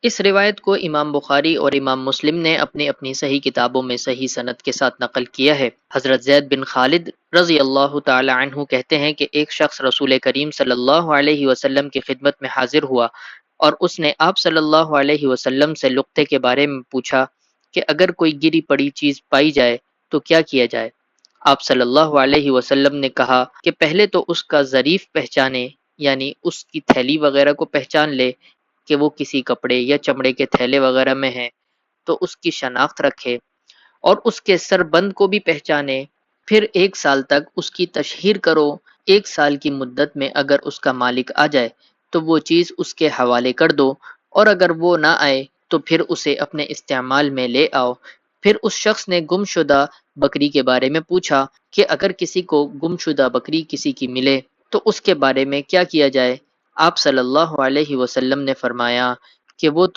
اس روایت کو امام بخاری اور امام مسلم نے اپنی اپنی صحیح کتابوں میں صحیح سند کے ساتھ نقل کیا ہے۔ حضرت زید بن خالد رضی اللہ تعالی عنہ کہتے ہیں کہ ایک شخص رسول کریم صلی اللہ علیہ وسلم کی خدمت میں حاضر ہوا اور اس نے آپ صلی اللہ علیہ وسلم سے لقطے کے بارے میں پوچھا کہ اگر کوئی گری پڑی چیز پائی جائے تو کیا کیا جائے؟ آپ صلی اللہ علیہ وسلم نے کہا کہ پہلے تو اس کا ظریف پہچانے، یعنی اس کی تھیلی وغیرہ کو پہچان لے کہ وہ کسی کپڑے یا چمڑے کے تھیلے وغیرہ میں ہے، تو اس کی شناخت رکھے اور اس کے سر بند کو بھی پہچانے۔ پھر 1 سال تک اس کی تشہیر کرو۔ 1 سال کی مدت میں اگر اس کا مالک آ جائے تو وہ چیز اس کے حوالے کر دو، اور اگر وہ نہ آئے تو پھر اسے اپنے استعمال میں لے آؤ۔ پھر اس شخص نے گم شدہ بکری کے بارے میں پوچھا کہ اگر کسی کو گم شدہ بکری کسی کی ملے تو اس کے بارے میں کیا کیا جائے؟ آپ صلی اللہ علیہ وسلم نے فرمایا کہ وہ